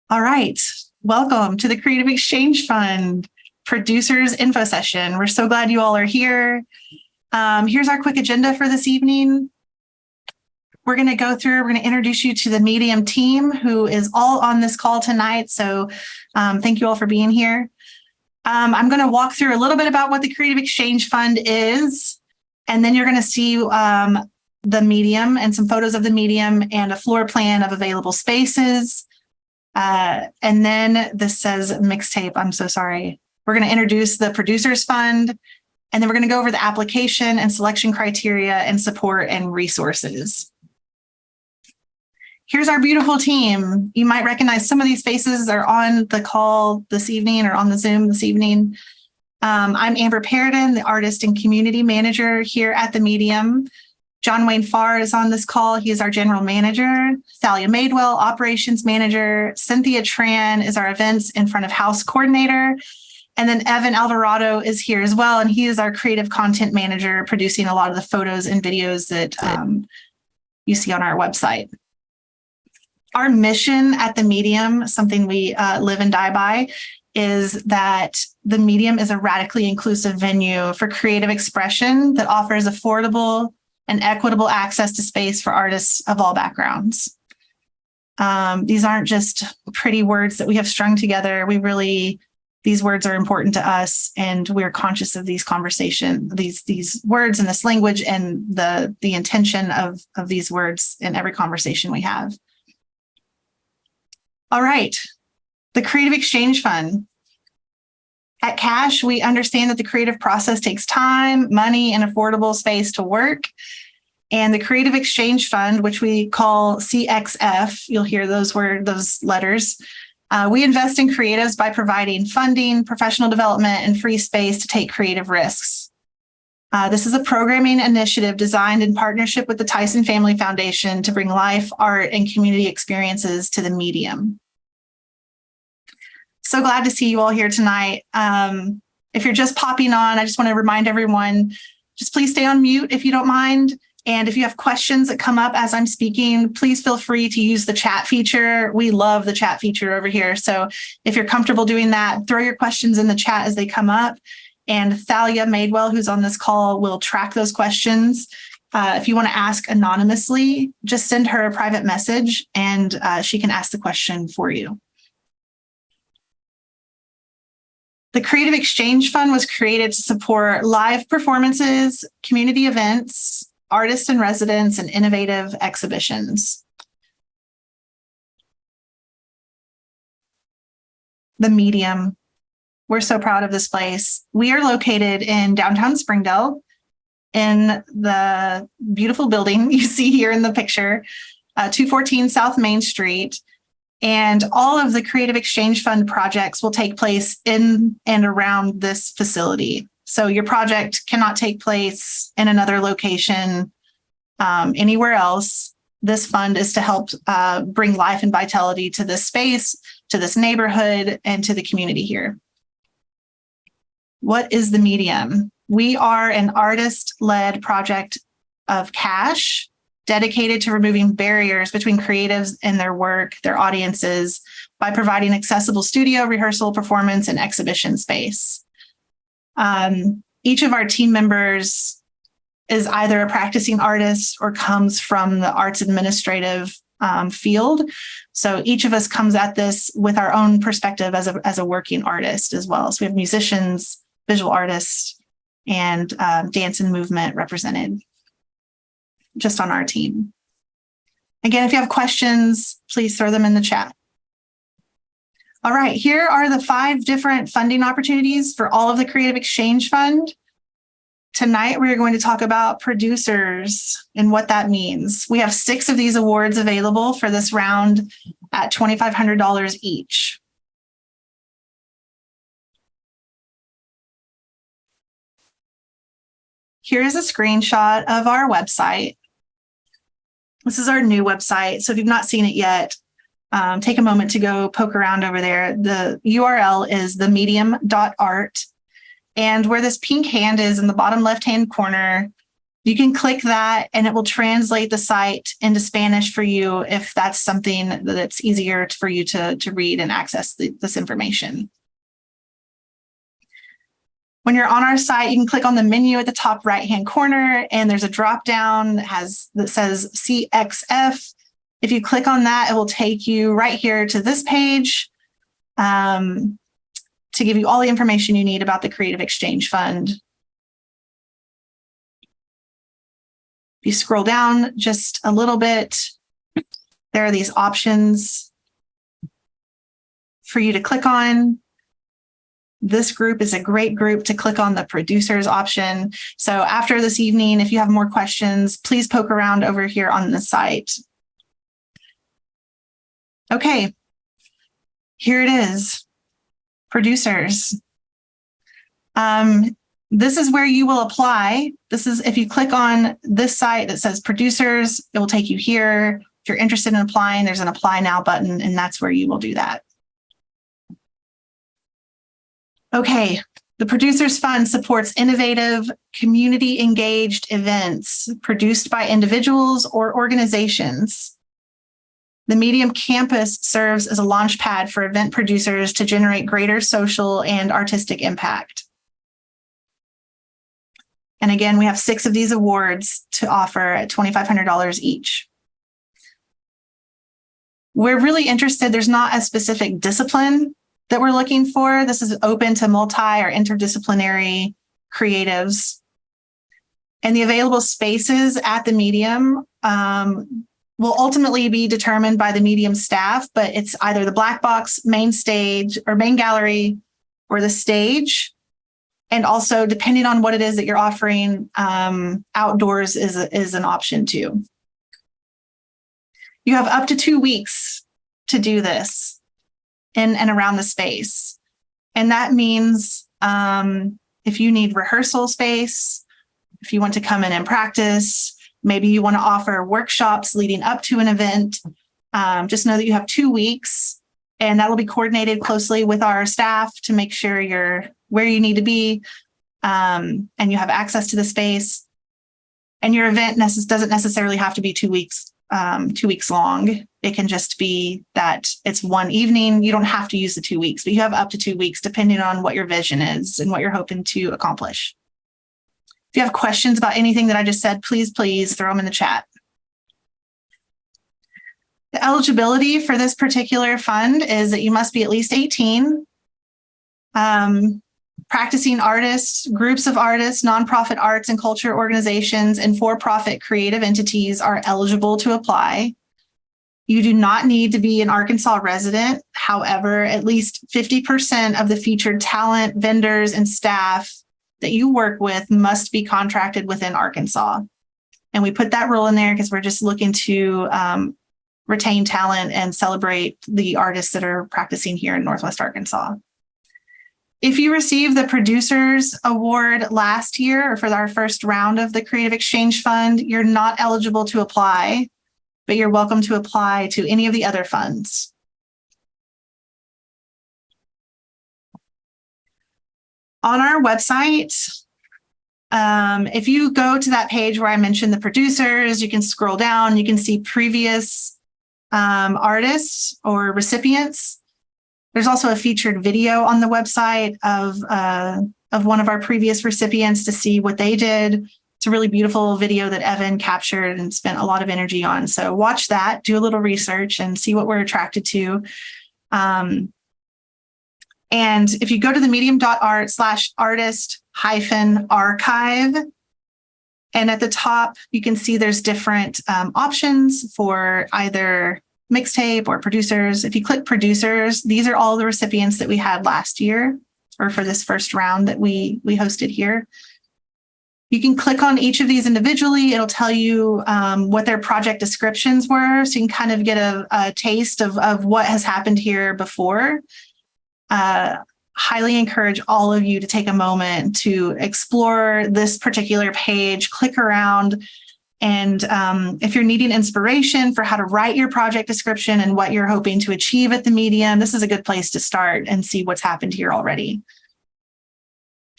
All right. Welcome to the Creative Exchange Fund Producers Info Session. We're so glad you all are here. Here's our quick agenda for this evening. We're going to introduce you to the Medium team who is all on this call tonight. So thank you all for being here. I'm going to walk through a little bit about what the Creative Exchange Fund is, and then you're going to see the Medium and some photos of the Medium and a floor plan of available spaces. And then this says mixtape. I'm so sorry. We're going to introduce the Producers Fund, and then we're going to go over the application and selection criteria and support and resources. Here's our beautiful team. You might recognize some of these faces are on the call this evening or on the Zoom this evening. I'm Amber Paradin, the Artist and Community Manager here at the Medium. John Wayne Farr is on this call. He is our General Manager. Thalia Madewell, Operations Manager. Cynthia Tran is our Events in Front of House Coordinator. And then Evan Alvarado is here as well, and he is our Creative Content Manager, producing a lot of the photos and videos that you see on our website. Our mission at the Medium, something we live and die by, is that the Medium is a radically inclusive venue for creative expression that offers affordable and equitable access to space for artists of all backgrounds. These aren't just pretty words that we have strung together. These words are important to us, and we're conscious of these words and this language and the intention of these words in every conversation we have. All right, the Creative Exchange Fund. At Cash, we understand that the creative process takes time, money, and affordable space to work. And the Creative Exchange Fund, which we call CXF, you'll hear those letters. We invest in creatives by providing funding, professional development, and free space to take creative risks. This is a programming initiative designed in partnership with the Tyson Family Foundation to bring life, art, and community experiences to the Medium. So glad to see you all here tonight. If you're just popping on, I just want to remind everyone, just please stay on mute if you don't mind. And if you have questions that come up as I'm speaking, please feel free to use the chat feature. We love the chat feature over here. So if you're comfortable doing that, throw your questions in the chat as they come up. And Thalia Madewell, who's on this call, will track those questions. If you want to ask anonymously, just send her a private message and she can ask the question for you. The Creative Exchange Fund was created to support live performances, community events, artists in residence, and innovative exhibitions. The Medium. We're so proud of this place. We are located in downtown Springdale in the beautiful building you see here in the picture, 214 South Main Street. And all of the Creative Exchange Fund projects will take place in and around this facility. So your project cannot take place in another location anywhere else. This fund is to help bring life and vitality to this space, to this neighborhood, and to the community here. What is the Medium? We are an artist-led project of Cash, dedicated to removing barriers between creatives and their work, their audiences, by providing accessible studio, rehearsal, performance, and exhibition space. Each of our team members is either a practicing artist or comes from the arts administrative field. So each of us comes at this with our own perspective as a working artist as well. So we have musicians, visual artists, and dance and movement represented just on our team. Again, if you have questions, please throw them in the chat. All right, here are the 5 different funding opportunities for all of the Creative Exchange Fund. Tonight, we're going to talk about producers and what that means. We have 6 of these awards available for this round at $2,500 each. Here is a screenshot of our website. This is our new website. So if you've not seen it yet, take a moment to go poke around over there. The URL is themedium.art. And where this pink hand is in the bottom left-hand corner, You can click that and it will translate the site into Spanish for you if that's something that's easier for you to read and access this information. When you're on our site, you can click on the menu at the top right-hand corner, and there's a drop-down that says CXF. If you click on that, it will take you right here to this page to give you all the information you need about the Creative Exchange Fund. If you scroll down just a little bit, there are these options for you to click on. This group is a great group to click on the producers option. So after this evening, if you have more questions, please poke around over here on the site. Okay, here it is, producers. This is where you will apply. This is, if you click on this site that says producers, it will take you here. If you're interested in applying, there's an apply now button, and that's where you will do that. Okay, the Producers Fund supports innovative, community-engaged events produced by individuals or organizations. The Medium campus serves as a launchpad for event producers to generate greater social and artistic impact. And again, we have 6 of these awards to offer at $2,500 each. We're really interested, there's not a specific discipline that we're looking for. This is open to multi or interdisciplinary creatives. And the available spaces at the Medium will ultimately be determined by the Medium staff, but it's either the black box, main stage, or main gallery, or the stage. And also, depending on what it is that you're offering, outdoors is an option too. You have up to 2 weeks to do this in and around the space. And that means if you need rehearsal space, if you want to come in and practice, maybe you want to offer workshops leading up to an event, just know that you have 2 weeks, and that will be coordinated closely with our staff to make sure you're where you need to be and you have access to the space. And your event doesn't necessarily have to be 2 weeks, 2 weeks long. It can just be that it's one evening. You don't have to use the 2 weeks, but you have up to 2 weeks depending on what your vision is and what you're hoping to accomplish. If you have questions about anything that I just said, please throw them in the chat. The eligibility for this particular fund is that you must be at least 18. Practicing artists, groups of artists, nonprofit arts and culture organizations, and for-profit creative entities are eligible to apply. You do not need to be an Arkansas resident. However, at least 50% of the featured talent, vendors, and staff that you work with must be contracted within Arkansas. And we put that rule in there because we're just looking to retain talent and celebrate the artists that are practicing here in Northwest Arkansas. If you received the Producers Award last year or for our first round of the Creative Exchange Fund, you're not eligible to apply, but you're welcome to apply to any of the other funds. On our website, if you go to that page where I mentioned the producers, you can scroll down, you can see previous artists or recipients. There's also a featured video on the website of one of our previous recipients to see what they did. It's a really beautiful video that Evan captured and spent a lot of energy on. So watch that, do a little research and see what we're attracted to. And if you go to the medium.art/artist-archive, and at the top, you can see there's different options for either mixtape or producers. If you click producers, these are all the recipients that we had last year or for this first round that we hosted here. You can click on each of these individually. It'll tell you what their project descriptions were. So you can kind of get a taste of what has happened here before. Highly encourage all of you to take a moment to explore this particular page, click around. And if you're needing inspiration for how to write your project description and what you're hoping to achieve at the Medium, this is a good place to start and see what's happened here already.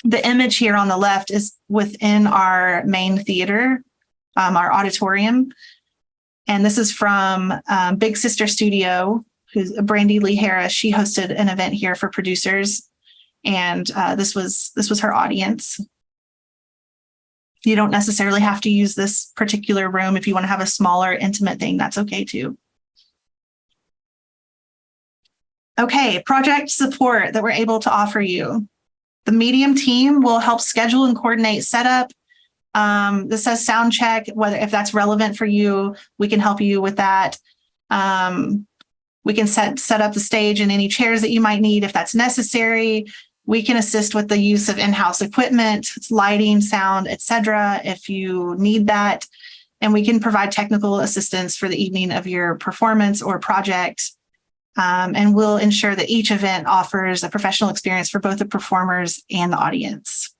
The image here on the left is within our main theater, our auditorium. And this is from Big Sister Studio, who's Brandy Lee Harris. She hosted an event here for producers. And this was her audience. You don't necessarily have to use this particular room. If you want to have a smaller, intimate thing, that's okay too. Okay, project support that we're able to offer you. The Medium team will help schedule and coordinate setup. This says sound check, whether if that's relevant for you, we can help you with that. We can set up the stage and any chairs that you might need if that's necessary. We can assist with the use of in-house equipment, lighting, sound, etc. if you need that. And we can provide technical assistance for the evening of your performance or project. And we'll ensure that each event offers a professional experience for both the performers and the audience.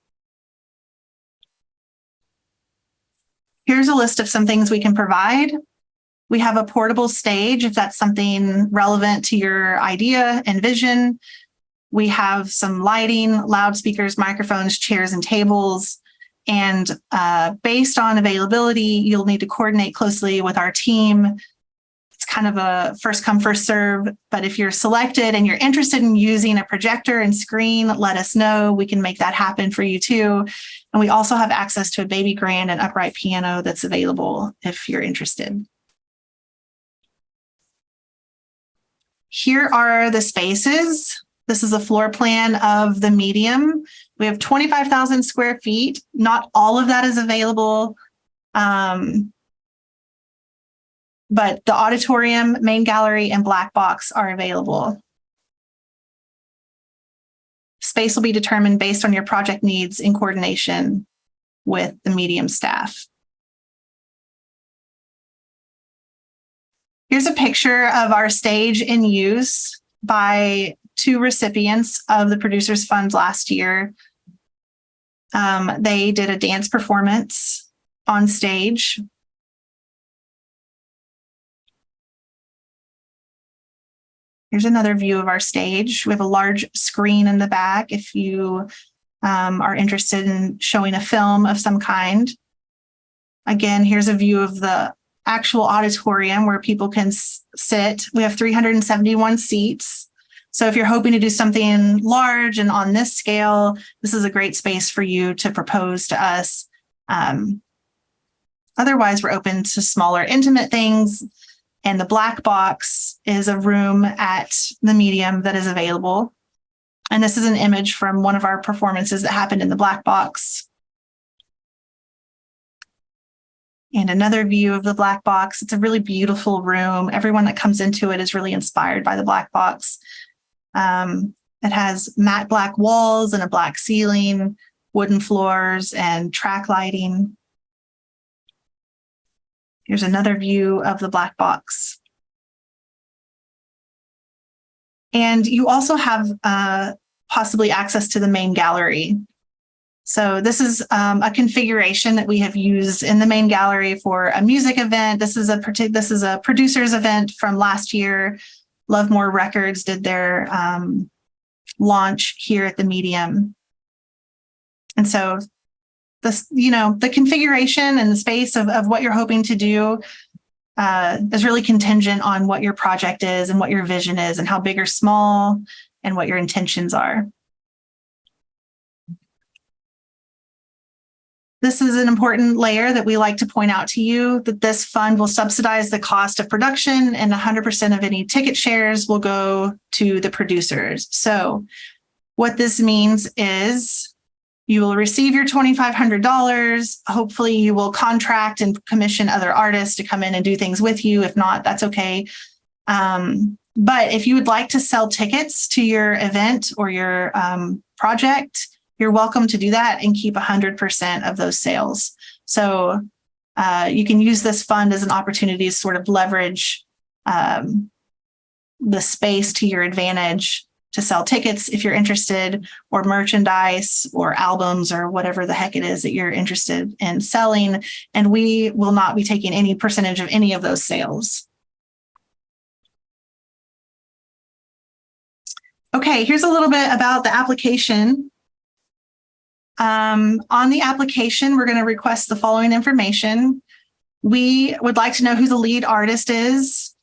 Here's a list of some things we can provide. We have a portable stage if that's something relevant to your idea and vision. We have some lighting, loudspeakers, microphones, chairs, and tables. And based on availability, you'll need to coordinate closely with our team. It's kind of a first come, first serve. But if you're selected and you're interested in using a projector and screen, let us know. We can make that happen for you too. And we also have access to a baby grand and upright piano that's available if you're interested. Here are the spaces. This is a floor plan of the Medium. We have 25,000 square feet. Not all of that is available, but the auditorium, main gallery, and black box are available. Space will be determined based on your project needs in coordination with the Medium staff. Here's a picture of our stage in use by 2 recipients of the Producers Fund last year. They did a dance performance on stage. Here's another view of our stage. We have a large screen in the back if you are interested in showing a film of some kind. Again, here's a view of the actual auditorium where people can sit. We have 371 seats. So if you're hoping to do something large and on this scale, this is a great space for you to propose to us. Otherwise, we're open to smaller, intimate things. And the black box is a room at the Medium that is available. And this is an image from one of our performances that happened in the black box. And another view of the black box. It's a really beautiful room. Everyone that comes into it is really inspired by the black box. It has matte black walls and a black ceiling, wooden floors, and track lighting. Here's another view of the black box. And you also have possibly access to the main gallery. So this is a configuration that we have used in the main gallery for a music event. This is a producers event from last year. Love More Records did their launch here at the Medium. And so this, the configuration and the space of what you're hoping to do is really contingent on what your project is and what your vision is and how big or small and what your intentions are. This is an important layer that we like to point out to you, that this fund will subsidize the cost of production and 100% of any ticket shares will go to the producers. So what this means is you will receive your $2,500. Hopefully you will contract and commission other artists to come in and do things with you. If not, that's okay. But if you would like to sell tickets to your event or your project, you're welcome to do that and keep 100% of those sales. So you can use this fund as an opportunity to sort of leverage the space to your advantage to sell tickets if you're interested, or merchandise or albums or whatever the heck it is that you're interested in selling. And we will not be taking any percentage of any of those sales. Okay, here's a little bit about the application. On the application, we're going to request the following information. We would like to know who the lead artist is.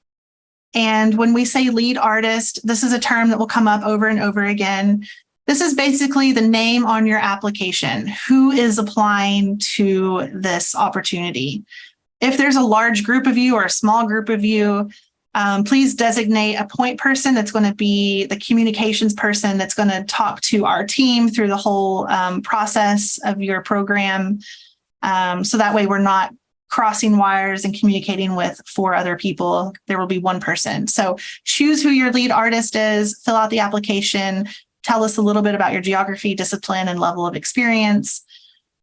And when we say lead artist, this is a term that will come up over and over again. This is basically the name on your application. Who is applying to this opportunity? If there's a large group of you or a small group of you, please designate a point person that's going to be the communications person that's going to talk to our team through the whole process of your program. So that way we're not crossing wires and communicating with 4 other people. There will be one person. So choose who your lead artist is, fill out the application, tell us a little bit about your geography, discipline, and level of experience.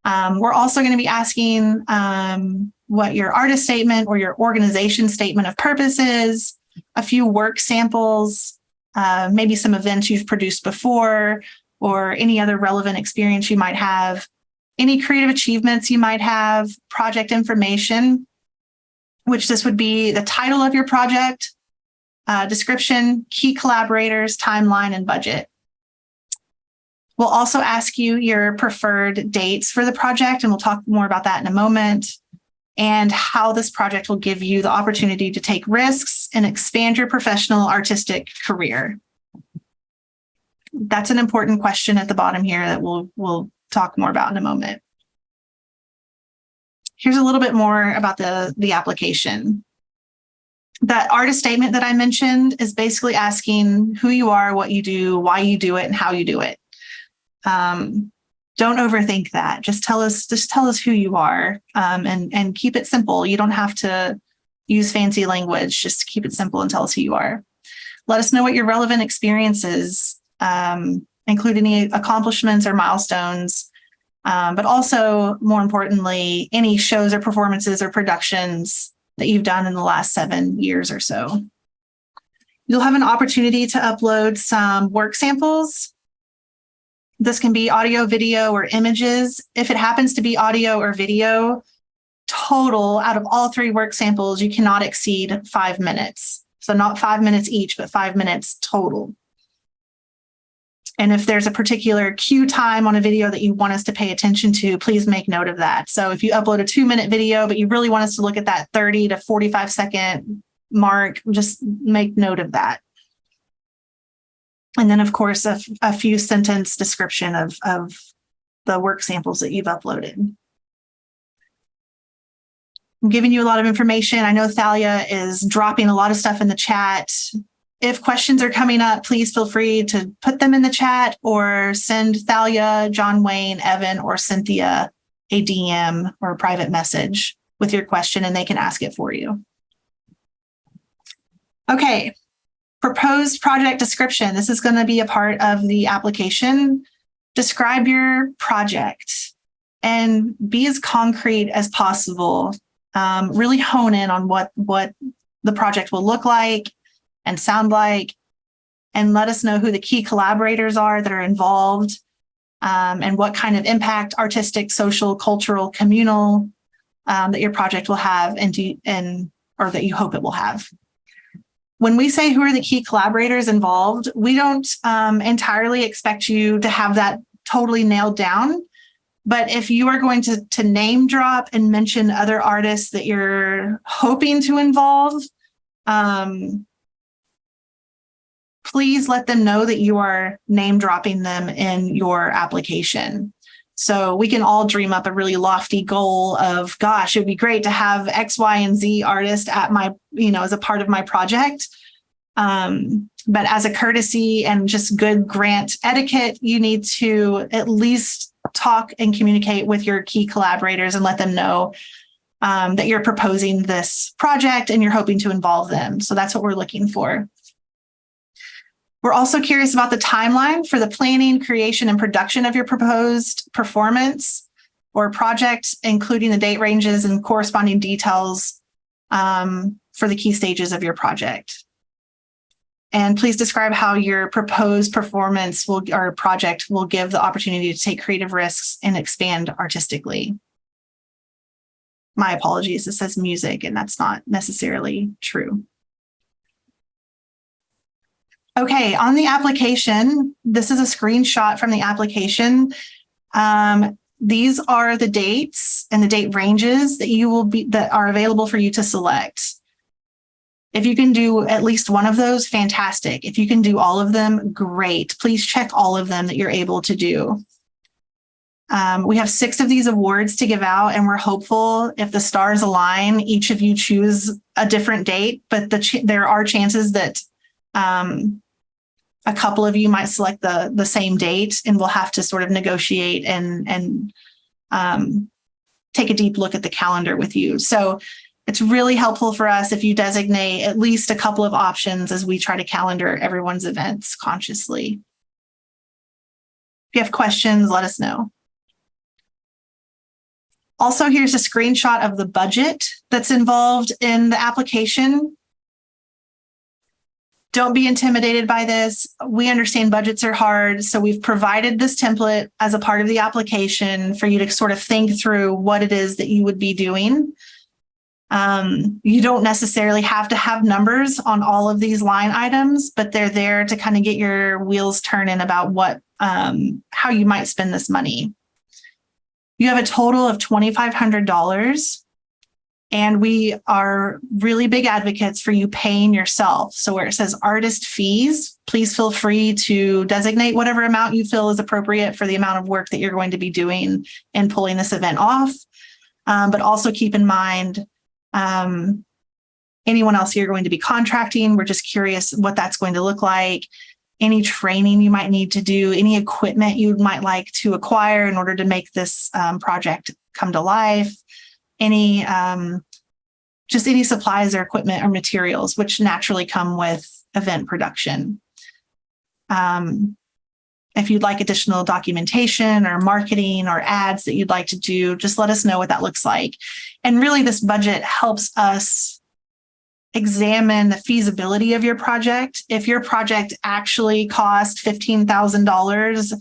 We're also going to be asking what your artist statement or your organization statement of purpose is, a few work samples, maybe some events you've produced before, or any other relevant experience you might have, any creative achievements you might have, project information, which this would be the title of your project, description, key collaborators, timeline, and budget. We'll also ask you your preferred dates for the project, and we'll talk more about that in a moment, and how this project will give you the opportunity to take risks and expand your professional artistic career. That's an important question at the bottom here that we'll talk more about in a moment. Here's a little bit more about the application. That artist statement that I mentioned is basically asking who you are, what you do, why you do it, and how you do it. Don't overthink that. Just tell us who you are, and keep it simple. You don't have to use fancy language. Just keep it simple and tell us who you are. Let us know what your relevant experience is, include any accomplishments or milestones, but also, more importantly, any shows or performances or productions that you've done in the last 7 years or so. You'll have an opportunity to upload some work samples. This can be audio, video, or images. If it happens to be audio or video, total out of all 3 work samples, you cannot exceed 5 minutes. So not 5 minutes each, but 5 minutes total. And if there's a particular cue time on a video that you want us to pay attention to, please make note of that. So if you upload a 2-minute video, but you really want us to look at that 30 to 45 second mark, just make note of that. And then, of course, a few sentence description of the work samples that you've uploaded. I'm giving you a lot of information. I know Thalia is dropping a lot of stuff in the chat. If questions are coming up, please feel free to put them in the chat or send Thalia, John Wayne, Evan, or Cynthia a DM or a private message with your question, and they can ask it for you. Okay. Proposed project description. This is going to be a part of the application. Describe your project and be as concrete as possible. Really hone in on what the project will look like and sound like, and let us know who the key collaborators are that are involved, and what kind of impact, artistic, social, cultural, communal, that your project will have or that you hope it will have. When we say who are the key collaborators involved, we don't entirely expect you to have that totally nailed down. But if you are going to name drop and mention other artists that you're hoping to involve, please let them know that you are name dropping them in your application. So we can all dream up a really lofty goal of, gosh, it'd be great to have X, Y, and Z artist at my, as a part of my project. But as a courtesy and just good grant etiquette, you need to at least talk and communicate with your key collaborators and let them know that you're proposing this project and you're hoping to involve them. So that's what we're looking for. We're also curious about the timeline for the planning, creation, and production of your proposed performance or project, including the date ranges and corresponding details for the key stages of your project. And please describe how your proposed performance or project will give the opportunity to take creative risks and expand artistically. My apologies, it says music, and that's not necessarily true. Okay, on the application, this is a screenshot from the application. These are the dates and the date ranges that are available for you to select. If you can do at least one of those, fantastic. If you can do all of them, great. Please check all of them that you're able to do. We have 6 of these awards to give out, and we're hopeful if the stars align, each of you choose a different date, but there are chances that a couple of you might select the same date, and we'll have to sort of negotiate and take a deep look at the calendar with you. So it's really helpful for us if you designate at least a couple of options as we try to calendar everyone's events consciously. If you have questions, let us know. Also, here's a screenshot of the budget that's involved in the application. Don't be intimidated by this. We understand budgets are hard, so we've provided this template as a part of the application for you to sort of think through what it is that you would be doing. You don't necessarily have to have numbers on all of these line items, but they're there to kind of get your wheels turning about how you might spend this money. You have a total of $2,500. And we are really big advocates for you paying yourself. So where it says artist fees, please feel free to designate whatever amount you feel is appropriate for the amount of work that you're going to be doing in pulling this event off. But also keep in mind, anyone else you're going to be contracting, we're just curious what that's going to look like. Any training you might need to do, any equipment you might like to acquire in order to make this project come to life. Just any supplies or equipment or materials, which naturally come with event production. If you'd like additional documentation or marketing or ads that you'd like to do, just let us know what that looks like. And really, this budget helps us examine the feasibility of your project. If your project actually cost $15,000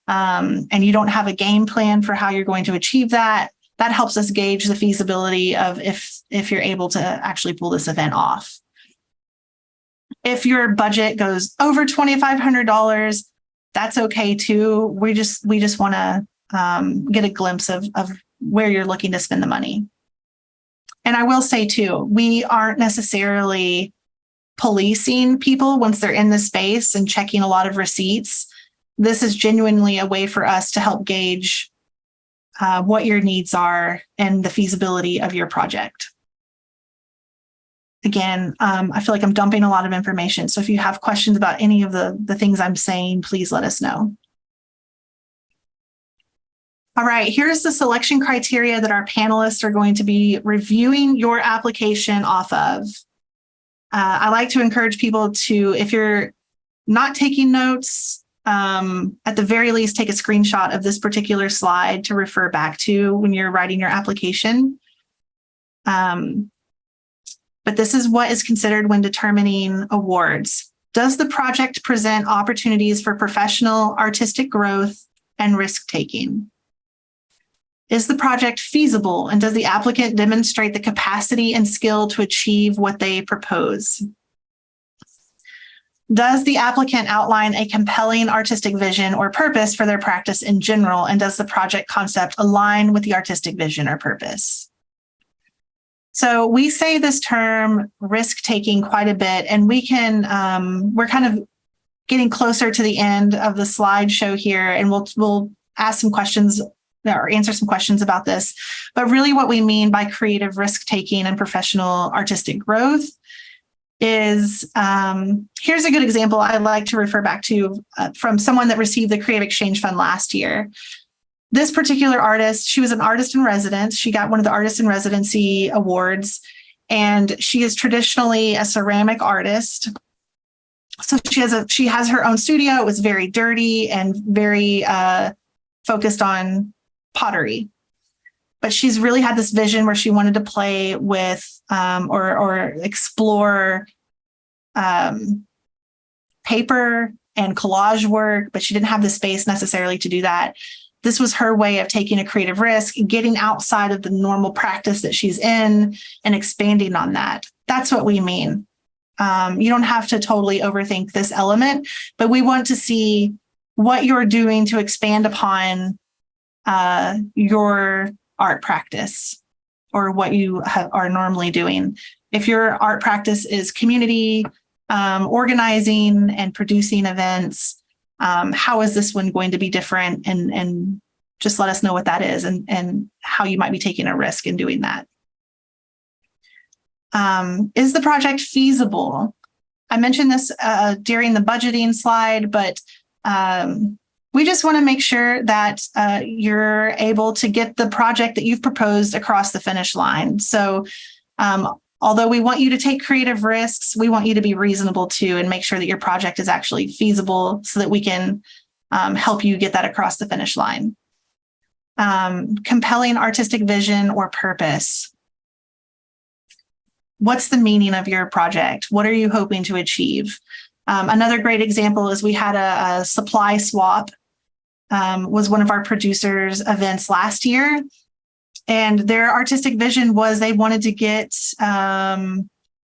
and you don't have a game plan for how you're going to achieve that, that helps us gauge the feasibility of if you're able to actually pull this event off. If your budget goes over $2,500, that's okay too. We just want to get a glimpse of where you're looking to spend the money. And I will say too, we aren't necessarily policing people once they're in the space and checking a lot of receipts. This is genuinely a way for us to help gauge what your needs are and the feasibility of your project. Again, I feel like I'm dumping a lot of information. So if you have questions about any of the things I'm saying, please let us know. All right, here's the selection criteria that our panelists are going to be reviewing your application off of. I like to encourage people to, if you're not taking notes, at the very least, take a screenshot of this particular slide to refer back to when you're writing your application. But this is what is considered when determining awards. Does the project present opportunities for professional, artistic growth and risk-taking? Is the project feasible, and does the applicant demonstrate the capacity and skill to achieve what they propose? Does the applicant outline a compelling artistic vision or purpose for their practice in general, and does the project concept align with the artistic vision or purpose? So we say this term risk-taking quite a bit, and we're kind of getting closer to the end of the slideshow here, and we'll ask some questions or answer some questions about this. But really what we mean by creative risk-taking and professional artistic growth is, here's a good example I like to refer back to from someone that received the Creative Exchange Fund last year. This particular artist, she was an artist in residence. She got one of the Artist in Residency awards, and she is traditionally a ceramic artist. So she has her own studio. It was very dirty and very focused on pottery. But she's really had this vision where she wanted to play with or explore paper and collage work, but she didn't have the space necessarily to do that. This was her way of taking a creative risk, getting outside of the normal practice that she's in and expanding on that. That's what we mean. You don't have to totally overthink this element, but we want to see what you're doing to expand upon your art practice or what you are normally doing. If your art practice is community organizing and producing events, how is this one going to be different? And just let us know what that is and how you might be taking a risk in doing that. Is the project feasible? I mentioned this during the budgeting slide, but we just want to make sure that you're able to get the project that you've proposed across the finish line. So although we want you to take creative risks, we want you to be reasonable too and make sure that your project is actually feasible so that we can help you get that across the finish line. Compelling artistic vision or purpose. What's the meaning of your project? What are you hoping to achieve? Another great example is we had a supply swap, was one of our producers' events last year. And their artistic vision was they wanted to get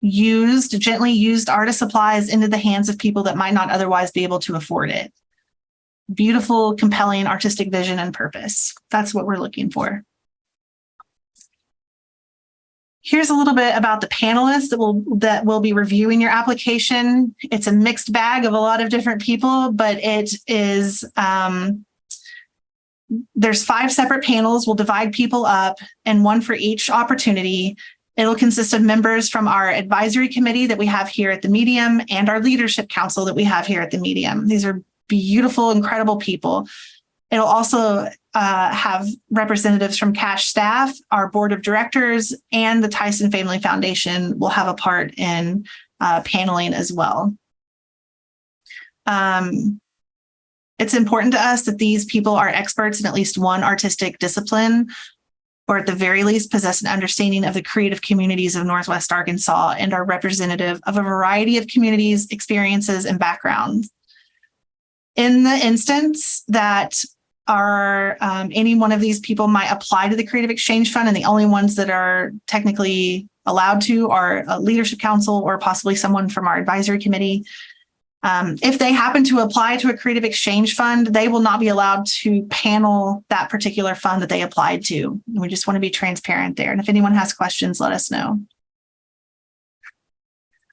gently used artist supplies into the hands of people that might not otherwise be able to afford it. Beautiful, compelling artistic vision and purpose. That's what we're looking for. Here's a little bit about the panelists that will be reviewing your application. It's a mixed bag of a lot of different people, but it is, there's 5 separate panels. We'll divide people up and one for each opportunity. It'll consist of members from our advisory committee that we have here at the Medium and our leadership council that we have here at the Medium. These are beautiful, incredible people. It'll also have representatives from CASH staff, our board of directors, and the Tyson Family Foundation will have a part in paneling as well. It's important to us that these people are experts in at least one artistic discipline, or at the very least possess an understanding of the creative communities of Northwest Arkansas and are representative of a variety of communities, experiences, and backgrounds. In the instance that any one of these people might apply to the Creative Exchange Fund, and the only ones that are technically allowed to are a leadership council or possibly someone from our advisory committee. If they happen to apply to a Creative Exchange Fund, they will not be allowed to panel that particular fund that they applied to. We just want to be transparent there. And if anyone has questions, let us know.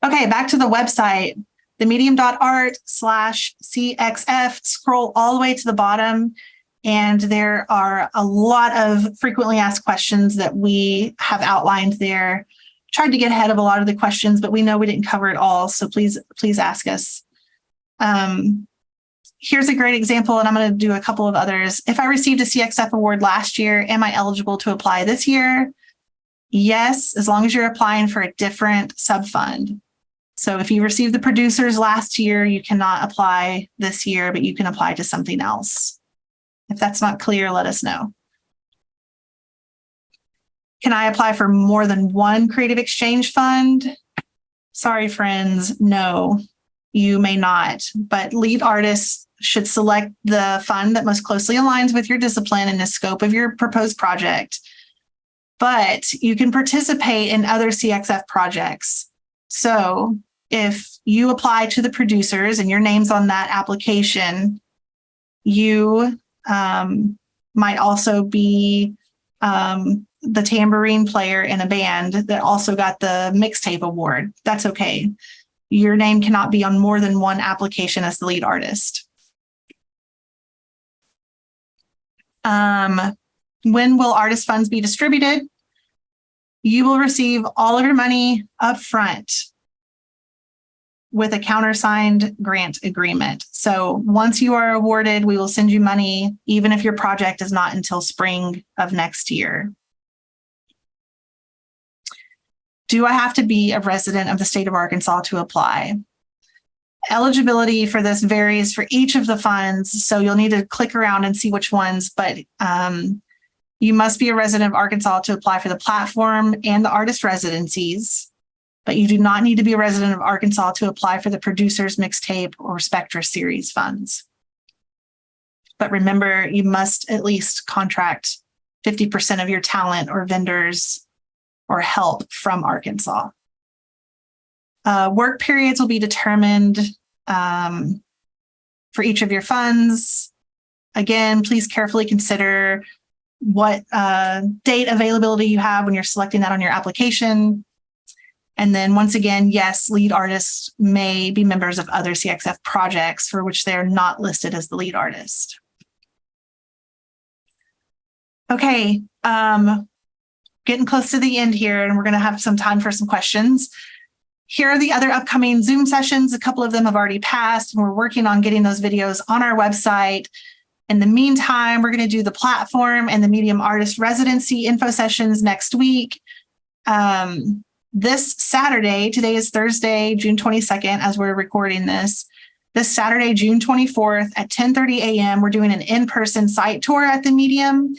Okay, back to the website, themedium.art/CXF. Scroll all the way to the bottom. And there are a lot of frequently asked questions that we have outlined there. Tried to get ahead of a lot of the questions, but we know we didn't cover it all. So please ask us. Here's a great example, and I'm going to do a couple of others. If I received a CXF award last year, am I eligible to apply this year? Yes, as long as you're applying for a different subfund. So if you received the producers last year, you cannot apply this year, but you can apply to something else. If that's not clear, let us know. Can I apply for more than one Creative Exchange Fund? Sorry, friends, no, you may not. But lead artists should select the fund that most closely aligns with your discipline and the scope of your proposed project. But you can participate in other CXF projects. So if you apply to the producers and your name's on that application, you might also be the tambourine player in a band that also got the mixtape award. That's okay. Your name cannot be on more than one application as the lead artist. When will artist funds be distributed? You will receive all of your money up front with a countersigned grant agreement. So once you are awarded, we will send you money, even if your project is not until spring of next year. Do I have to be a resident of the state of Arkansas to apply? Eligibility for this varies for each of the funds, so you'll need to click around and see which ones, but you must be a resident of Arkansas to apply for the platform and the artist residencies. But you do not need to be a resident of Arkansas to apply for the Producers Mixtape or Spectra Series funds. But remember, you must at least contract 50% of your talent or vendors or help from Arkansas. Work periods will be determined for each of your funds. again, please carefully consider what date availability you have when you're selecting that on your application. And then once again, yes, lead artists may be members of other CXF projects for which they're not listed as the lead artist. Okay, getting close to the end here, and we're going to have some time for some questions. Here are the other upcoming Zoom sessions. A couple of them have already passed, and we're working on getting those videos on our website. In the meantime, we're going to do the platform and the Medium Artist Residency info sessions next week. This Saturday, today is Thursday, June 22nd, as we're recording this. This Saturday, June 24th at 10:30 a.m., we're doing an in-person site tour at the Medium.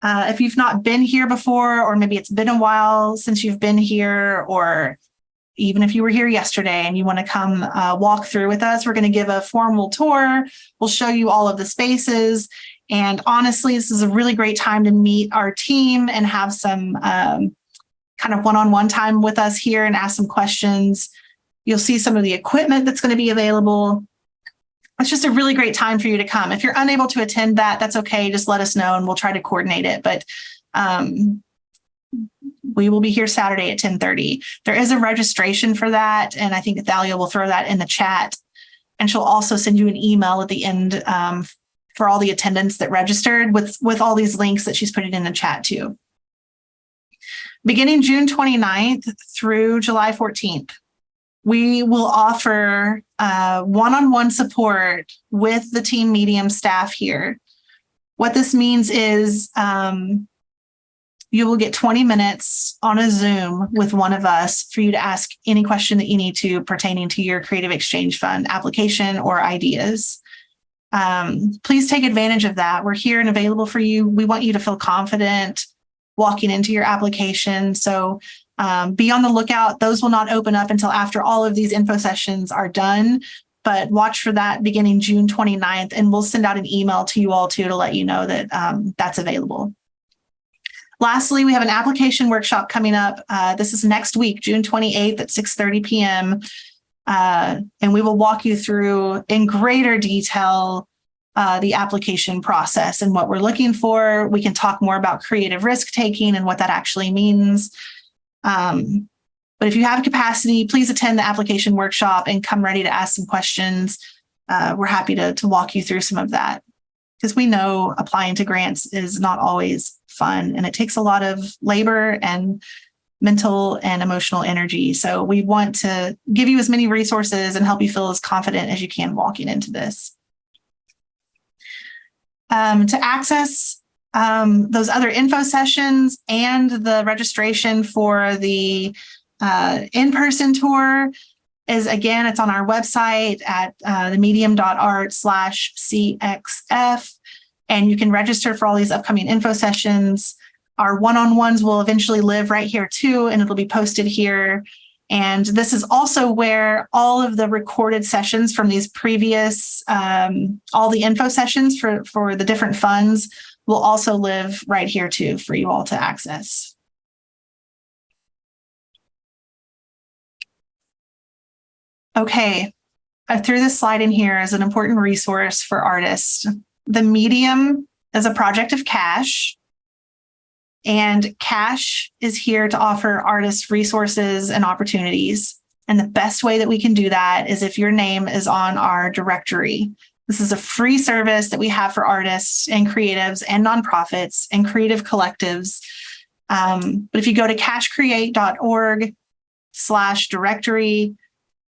If you've not been here before, or maybe it's been a while since you've been here, or even if you were here yesterday and you want to come walk through with us, we're going to give a formal tour. We'll show you all of the spaces. And honestly, this is a really great time to meet our team and have some kind of one-on-one time with us here and ask some questions. You'll see some of the equipment that's going to be available. It's just a really great time for you to come. If you're unable to attend that, that's okay. Just let us know and we'll try to coordinate it. But we will be here Saturday at 10:30. There is a registration for that, and I think Thalia will throw that in the chat. And she'll also send you an email at the end for all the attendants that registered with all these links that she's putting in the chat too. Beginning June 29th through July 14th, we will offer one-on-one support with the Team Medium staff here. What this means is you will get 20 minutes on a Zoom with one of us for you to ask any question that you need to pertaining to your Creative Exchange Fund application or ideas. Please take advantage of that. We're here and available for you. We want you to feel confident walking into your application. So be on the lookout. Those will not open up until after all of these info sessions are done, but watch for that beginning June 29th, and we'll send out an email to you all too to let you know that that's available. Lastly, we have an application workshop coming up. This is next week, June 28th at 6:30 p.m. And we will walk you through in greater detail the application process and what we're looking for. We can talk more about creative risk taking and what that actually means. But if you have capacity, please attend the application workshop and come ready to ask some questions. We're happy to walk you through some of that, because we know applying to grants is not always fun, and it takes a lot of labor and mental and emotional energy. So we want to give you as many resources and help you feel as confident as you can walking into this. To access those other info sessions and the registration for the in-person tour is, again, it's on our website at themedium.art/CXF. And you can register for all these upcoming info sessions. Our one-on-ones will eventually live right here too, and it'll be posted here. And this is also where all of the recorded sessions from these previous, all the info sessions for the different funds will also live right here too for you all to access. Okay, I threw this slide in here as an important resource for artists. The Medium is a project of Cash, and Cash is here to offer artists resources and opportunities. And the best way that we can do that is if your name is on our directory. This is a free service that we have for artists and creatives and nonprofits and creative collectives. But if you go to cashcreate.org/directory,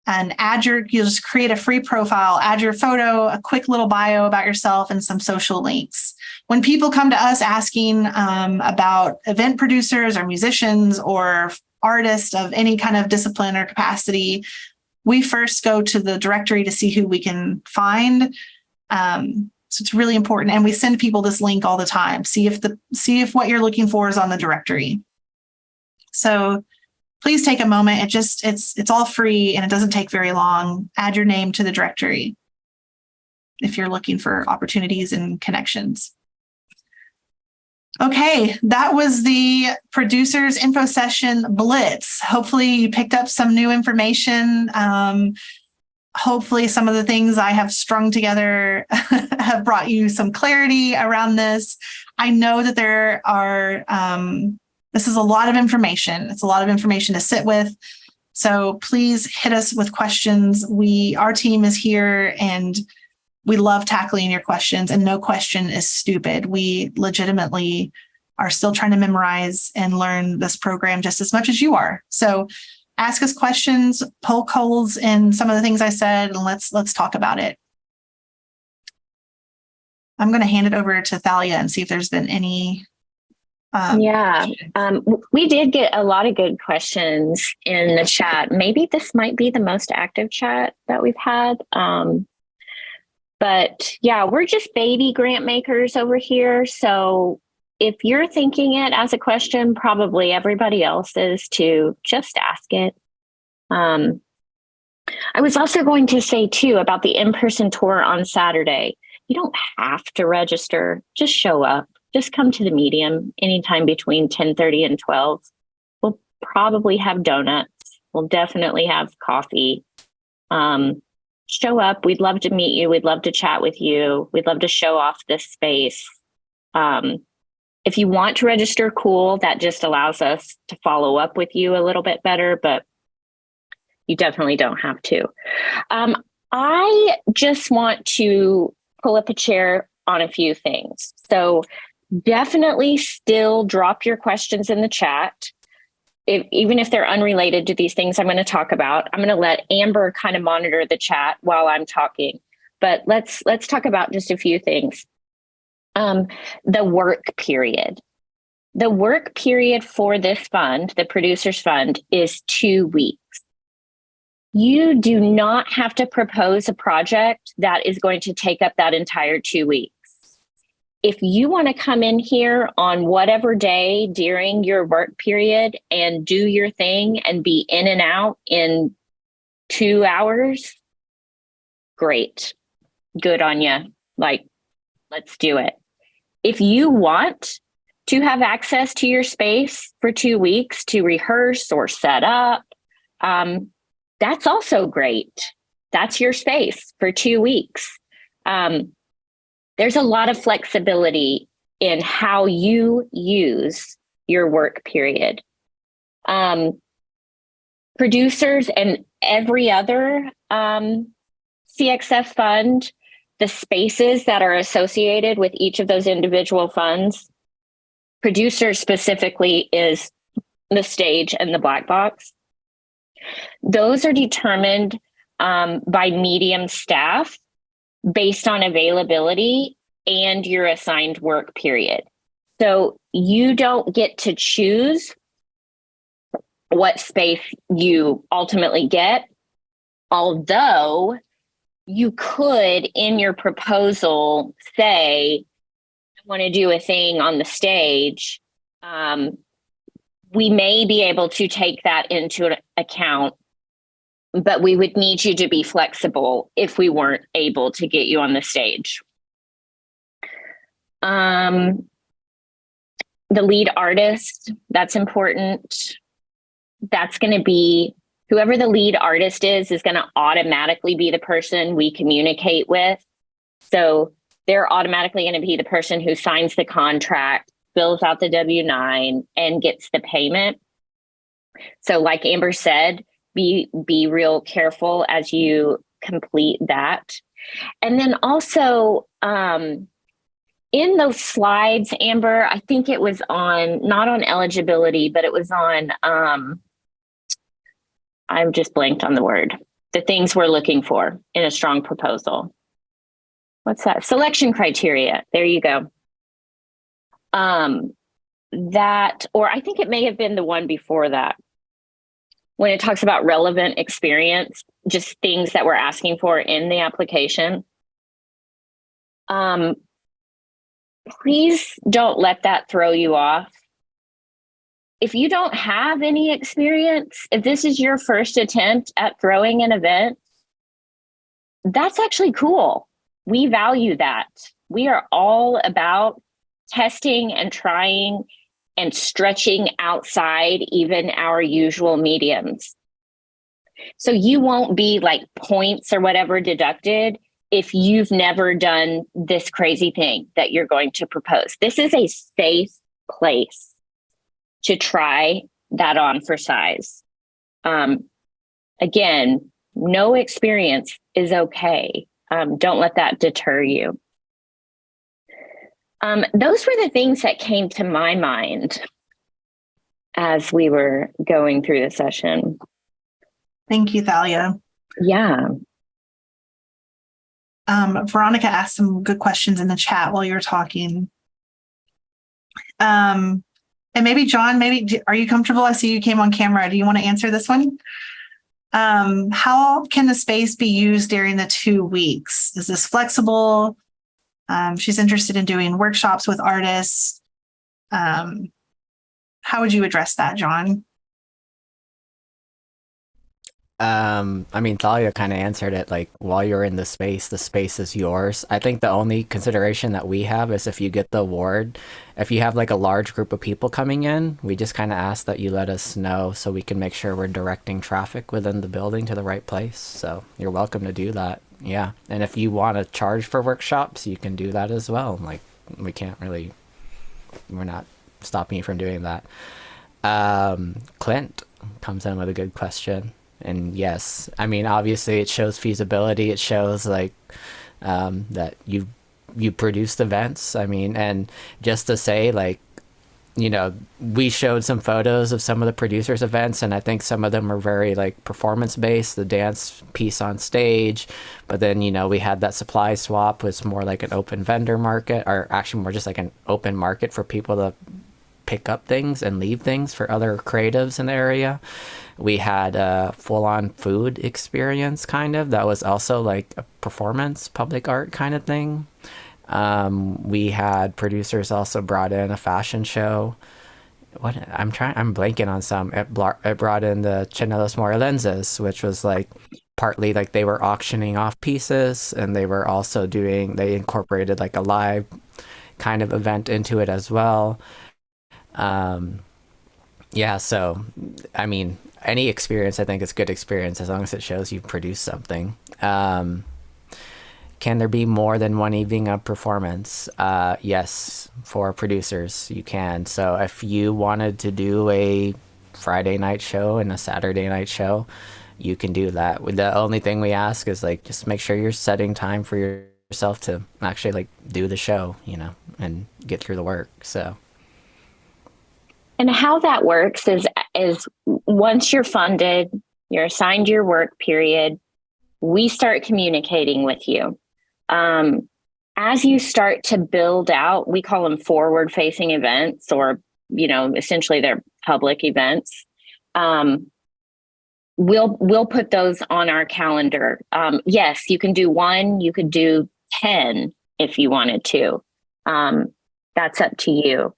and you'll just create a free profile, add your photo, a quick little bio about yourself, and some social links. When people come to us asking about event producers or musicians or artists of any kind of discipline or capacity, we first go to the directory to see who we can find. So it's really important. And we send people this link all the time. See if what you're looking for is on the directory. So please take a moment. It's all free and it doesn't take very long. Add your name to the directory if you're looking for opportunities and connections. Okay, that was the Producers Info Session Blitz. Hopefully you picked up some new information. hopefully some of the things I have strung together have brought you some clarity around this. I know that there are, this is a lot of information. It's a lot of information to sit with. So please hit us with questions. Our team is here and we love tackling your questions, and no question is stupid. We legitimately are still trying to memorize and learn this program just as much as you are. So ask us questions, poke holes in some of the things I said, and let's talk about it. I'm going to hand it over to Thalia and see if there's been any. We did get a lot of good questions in the chat. Maybe this might be the most active chat that we've had. But yeah, we're just baby grant makers over here. So if you're thinking it as a question, probably everybody else is too. Just ask it. I was also going to say too about the in-person tour on Saturday. You don't have to register. Just show up. Just come to the medium anytime between 10:30 and 12. We'll probably have donuts. We'll definitely have coffee. Show up. We'd love to meet you. We'd love to chat with you. We'd love to show off this space. If you want to register, cool. That just allows us to follow up with you a little bit better, but you definitely don't have to. I just want to pull up a chair on a few things. So definitely still drop your questions in the chat. Even if they're unrelated to these things I'm going to talk about. I'm going to let Amber kind of monitor the chat while I'm talking. But let's talk about just a few things. The work period. The work period for this fund, the Producers Fund, is 2 weeks. You do not have to propose a project that is going to take up that entire 2 weeks. If you want to come in here on whatever day during your work period and do your thing and be in and out in 2 hours, great. Good on you. Like, let's do it. If you want to have access to your space for 2 weeks to rehearse or set up, that's also great. That's your space for 2 weeks. There's a lot of flexibility in how you use your work period. Producers and every other CXF fund, the spaces that are associated with each of those individual funds, producers specifically is the stage and the black box. Those are determined by medium staff based on availability and your assigned work period. So you don't get to choose what space you ultimately get, although you could, in your proposal, say, I want to do a thing on the stage. We may be able to take that into account, but we would need you to be flexible if we weren't able to get you on the stage. The lead artist, that's important. That's going to be, whoever the lead artist is going to automatically be the person we communicate with. So they're automatically going to be the person who signs the contract, fills out the W-9, and gets the payment. So like Amber said, be real careful as you complete that. And then also in those slides, Amber, I think it was on, not on eligibility, but it was on, I've just blanked on the word, the things we're looking for in a strong proposal. What's that? Selection criteria. There you go. That, or I think it may have been the one before that, when it talks about relevant experience, just things that we're asking for in the application. Please don't let that throw you off. If you don't have any experience, if this is your first attempt at throwing an event, that's actually cool. We value that. We are all about testing and trying and stretching outside even our usual mediums. So you won't be like points or whatever deducted if you've never done this crazy thing that you're going to propose. This is a safe place to try that on for size. Again, no experience is okay. Don't let that deter you. Those were the things that came to my mind as we were going through the session. Thank you, Thalia. Yeah. Veronica asked some good questions in the chat while you were talking. And maybe John, are you comfortable? I see you came on camera. Do you want to answer this one? How can the space be used during the 2 weeks? Is this flexible? She's interested in doing workshops with artists. How would you address that, John? I mean, Thalia kind of answered it, like, while you're in the space is yours. I think the only consideration that we have is if you get the award, if you have like a large group of people coming in, we just kind of ask that you let us know so we can make sure we're directing traffic within the building to the right place. So you're welcome to do that. Yeah. And if you want to charge for workshops, you can do that as well. Like, we're not stopping you from doing that. Clint comes in with a good question. And yes, I mean, obviously it shows feasibility. It shows like that you produced events. I mean, and just to say, like, you know, we showed some photos of some of the producers' events, and I think some of them are very like performance based, the dance piece on stage. But then, you know, we had that supply swap was more like an open vendor market, or actually more just like an open market for people to pick up things and leave things for other creatives in the area. We had a full-on food experience, kind of, that was also like a performance, public art kind of thing. We had producers also brought in a fashion show. I'm blanking on some. It brought in the Chinelos Morelenses, which was like partly like they were auctioning off pieces, and they were also they incorporated like a live kind of event into it as well. Yeah, so I mean, any experience I think is good experience as long as it shows you've produced something. Can there be more than one evening of performance? Yes, for producers you can. So if you wanted to do a Friday night show and a Saturday night show, you can do that. The only thing we ask is like just make sure you're setting time for yourself to actually like do the show, you know, and get through the work. So. And how that works is once you're funded, you're assigned your work period, we start communicating with you. As you start to build out, we call them forward-facing events, or, you know, essentially they're public events. We'll put those on our calendar. Yes, you can do 1, you could do 10 if you wanted to. That's up to you.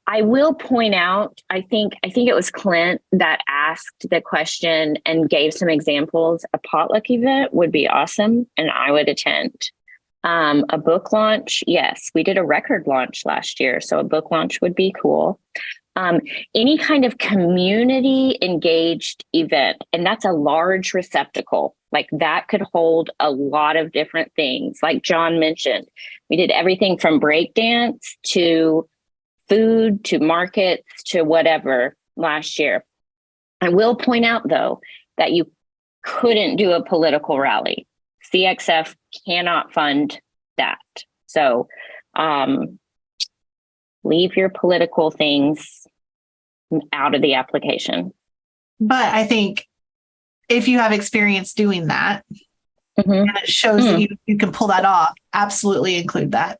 I will point out, I think it was Clint that asked the question and gave some examples. A potluck event would be awesome, and I would attend. A book launch, yes, we did a record launch last year, so a book launch would be cool. Any kind of community engaged event, and that's a large receptacle. Like that could hold a lot of different things. Like John mentioned, we did everything from breakdance to food to markets to whatever last year. I will point out, though, that you couldn't do a political rally. CXF cannot fund that. So leave your political things out of the application. But I think if you have experience doing that, and it shows that you can pull that off, absolutely include that.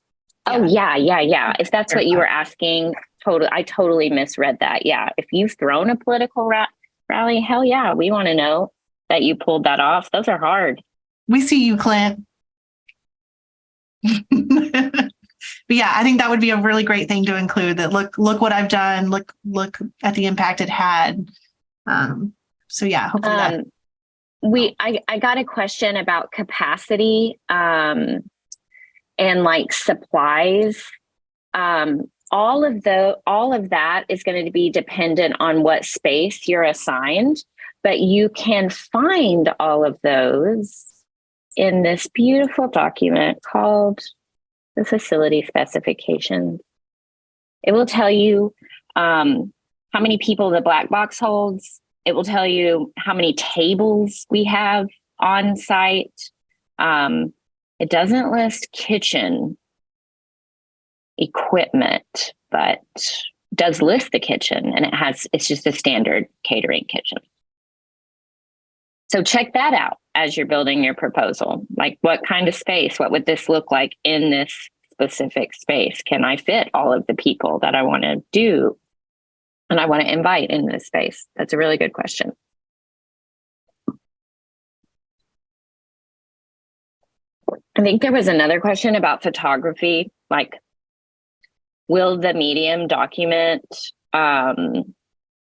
Oh, yeah. If that's what you were asking, I totally misread that. Yeah. If you've thrown a political rally, hell yeah, we want to know that you pulled that off. Those are hard. We see you, Clint. But yeah, I think that would be a really great thing to include, that look what I've done. Look at the impact it had. So yeah, hopefully that. I got a question about capacity and like supplies. All of that is going to be dependent on what space you're assigned. But you can find all of those in this beautiful document called the facility specifications. It will tell you how many people the black box holds. It will tell you how many tables we have on site. It doesn't list kitchen equipment, but does list the kitchen, and it's just a standard catering kitchen. So check that out as you're building your proposal. Like, what kind of space? What would this look like in this specific space? Can I fit all of the people that I want to do and I want to invite in this space? That's a really good question. I think there was another question about photography, like, will the medium document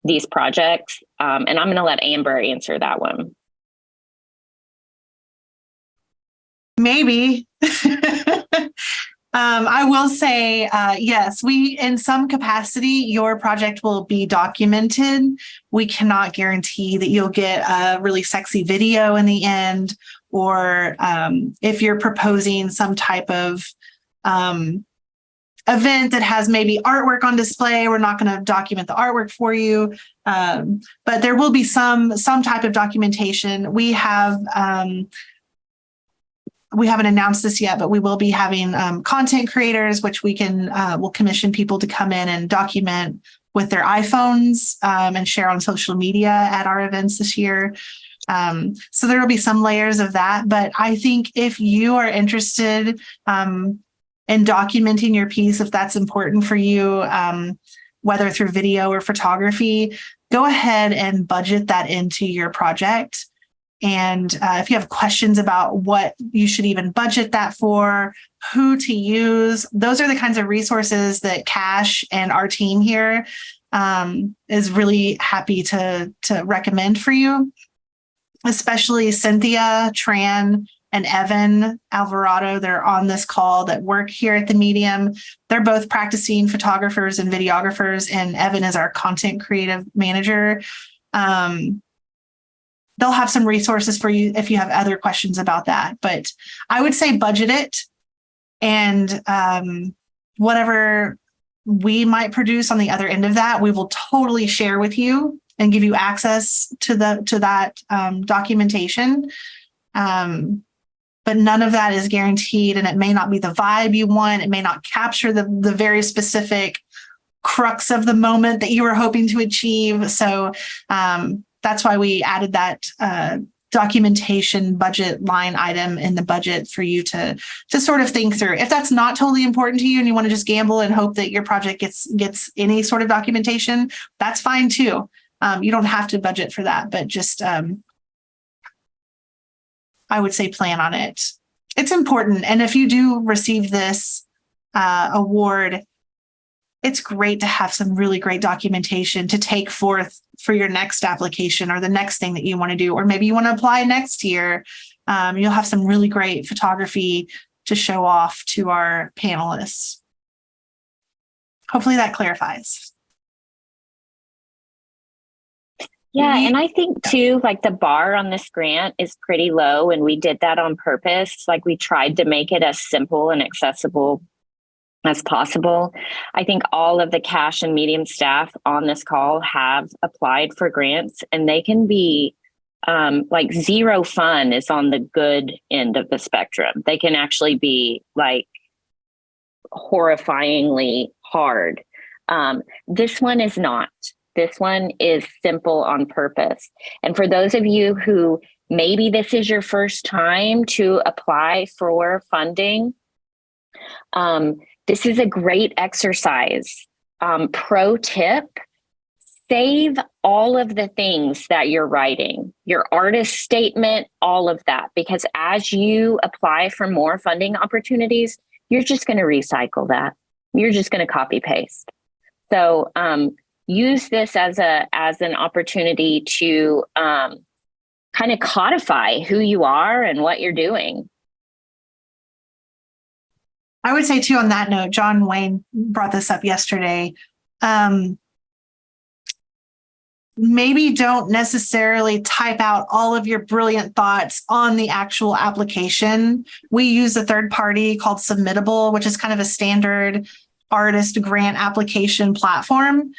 these projects? And I'm going to let Amber answer that one. Maybe. I will say, yes, in some capacity, your project will be documented. We cannot guarantee that you'll get a really sexy video in the end, or if you're proposing some type of event that has maybe artwork on display, we're not going to document the artwork for you. But there will be some type of documentation. We haven't announced this yet, but we will be having content creators, which we'll commission people to come in and document with their iPhones and share on social media at our events this year. So there will be some layers of that. But I think if you are interested in documenting your piece, if that's important for you, whether through video or photography, go ahead and budget that into your project. And if you have questions about what you should even budget that for, who to use, those are the kinds of resources that Cash and our team here is really happy to recommend for you, especially Cynthia, Tran, and Evan Alvarado. They're on this call that work here at the Medium. They're both practicing photographers and videographers, and Evan is our content creative manager. They'll have some resources for you if you have other questions about that. But I would say budget it, and whatever we might produce on the other end of that, we will totally share with you and give you access to that documentation. But none of that is guaranteed, and it may not be the vibe you want. It may not capture the very specific crux of the moment that you were hoping to achieve. So that's why we added that documentation budget line item in the budget for you to sort of think through. If that's not totally important to you and you want to just gamble and hope that your project gets any sort of documentation, that's fine too. You don't have to budget for that, but just I would say plan on it. It's important. And if you do receive this award, it's great to have some really great documentation to take forth for your next application or the next thing that you want to do, or maybe you want to apply next year. You'll have some really great photography to show off to our panelists. Hopefully that clarifies. Yeah, and I think too, like, the bar on this grant is pretty low, and we did that on purpose. Like, we tried to make it as simple and accessible as possible. I think all of the Cash and Medium staff on this call have applied for grants, and they can be like, zero fun is on the good end of the spectrum. They can actually be like horrifyingly hard. This one is not. This one is simple on purpose. And for those of you who maybe this is your first time to apply for funding, this is a great exercise. Pro tip, save all of the things that you're writing, your artist statement, all of that, because as you apply for more funding opportunities, you're just going to recycle that. You're just going to copy paste. So use this as an opportunity to kind of codify who you are and what you're doing. I would say too, on that note, John Wayne brought this up yesterday. maybe don't necessarily type out all of your brilliant thoughts on the actual application. We use a third party called Submittable, which is kind of a standard artist grant application platform.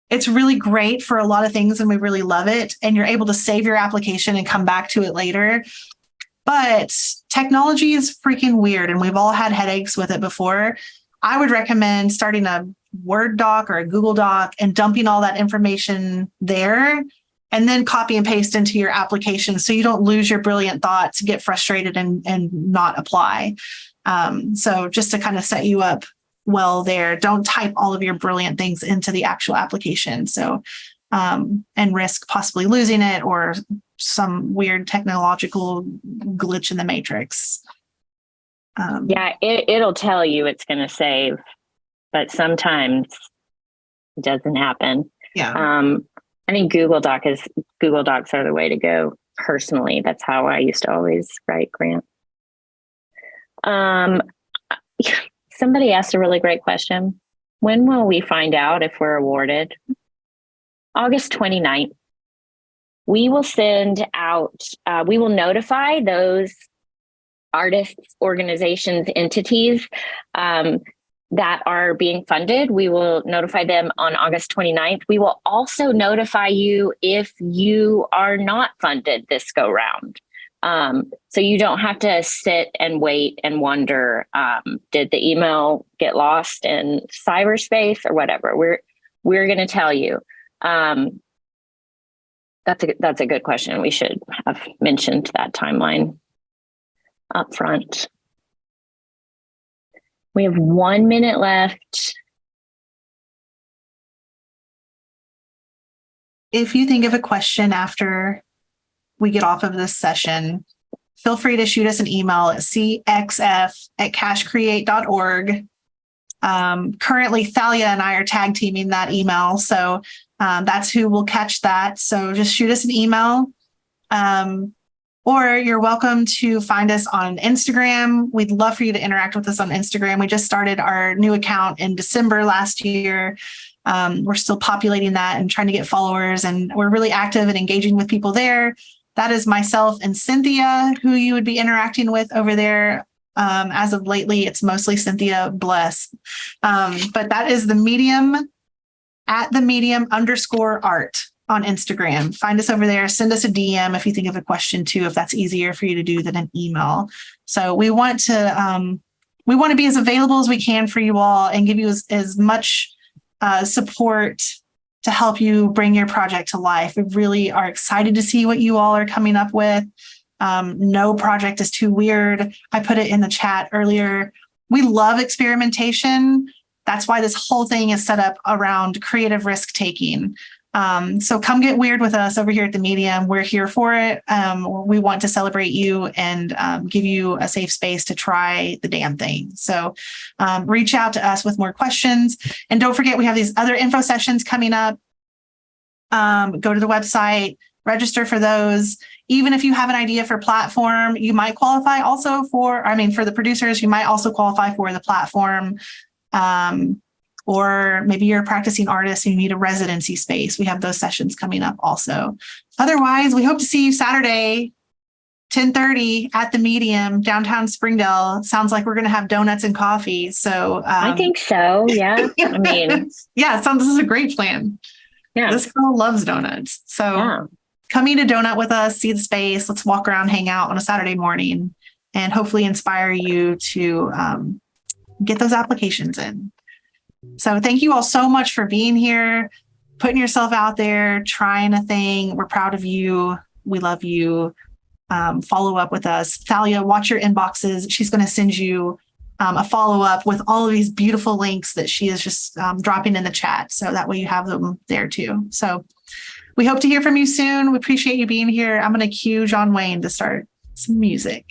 It's really great for a lot of things and we really love it. And you're able to save your application and come back to it later. But technology is freaking weird and we've all had headaches with it before. I would recommend starting a Word doc or a Google doc and dumping all that information there and then copy and paste into your application so you don't lose your brilliant thoughts, get frustrated and not apply. So just to kind of set you up well there, don't type all of your brilliant things into the actual application. So, and risk possibly losing it or some weird technological glitch in the matrix. Yeah, it'll tell you it's going to save, but sometimes it doesn't happen. Yeah. I think Google Docs are the way to go. Personally, that's how I used to always write grants. Somebody asked a really great question. When will we find out if we're awarded? August 29th. We will send out, we will notify those artists, organizations, entities that are being funded. We will notify them on August 29th. We will also notify you if you are not funded this go round. So you don't have to sit and wait and wonder, did the email get lost in cyberspace or whatever? We're going to tell you. That's a good question. We should have mentioned that timeline up front. We have 1 minute left. If you think of a question after we get off of this session, feel free to shoot us an email at cxf@cashcreate.org. Currently, Thalia and I are tag teaming that email. So that's who will catch that. So just shoot us an email. Or you're welcome to find us on Instagram. We'd love for you to interact with us on Instagram. We just started our new account in December last year. We're still populating that and trying to get followers, and we're really active and engaging with people there. That is myself and Cynthia, who you would be interacting with over there. As of lately, it's mostly Cynthia, bless. But that is the Medium, @medium_art on Instagram. Find us over there. Send us a DM if you think of a question too, if that's easier for you to do than an email. So we want to be as available as we can for you all and give you as much support to help you bring your project to life. We really are excited to see what you all are coming up with. No project is too weird. I put it in the chat earlier. We love experimentation. That's why this whole thing is set up around creative risk taking. So come get weird with us over here at the Medium. We're here for it. We want to celebrate you and give you a safe space to try the damn thing. So reach out to us with more questions. And don't forget, we have these other info sessions coming up. Go to the website, register for those. Even if you have an idea for platform, you might qualify also for the producers, you might also qualify for the platform. Or maybe you're a practicing artist and you need a residency space. We have those sessions coming up also. Otherwise, we hope to see you Saturday, 10:30 at the Medium, downtown Springdale. Sounds like we're going to have donuts and coffee. So I think so. Yeah. I mean, yeah, this is a great plan. Yeah. This girl loves donuts. So come eat a donut with us, see the space. Let's walk around, hang out on a Saturday morning, and hopefully inspire you to get those applications in. So thank you all so much for being here, putting yourself out there, trying a thing. We're proud of you. We love you. Follow up with us. Thalia, watch your inboxes. She's going to send you a follow-up with all of these beautiful links that she is just dropping in the chat. So that way you have them there too. So we hope to hear from you soon. We appreciate you being here. I'm going to cue John Wayne to start some music.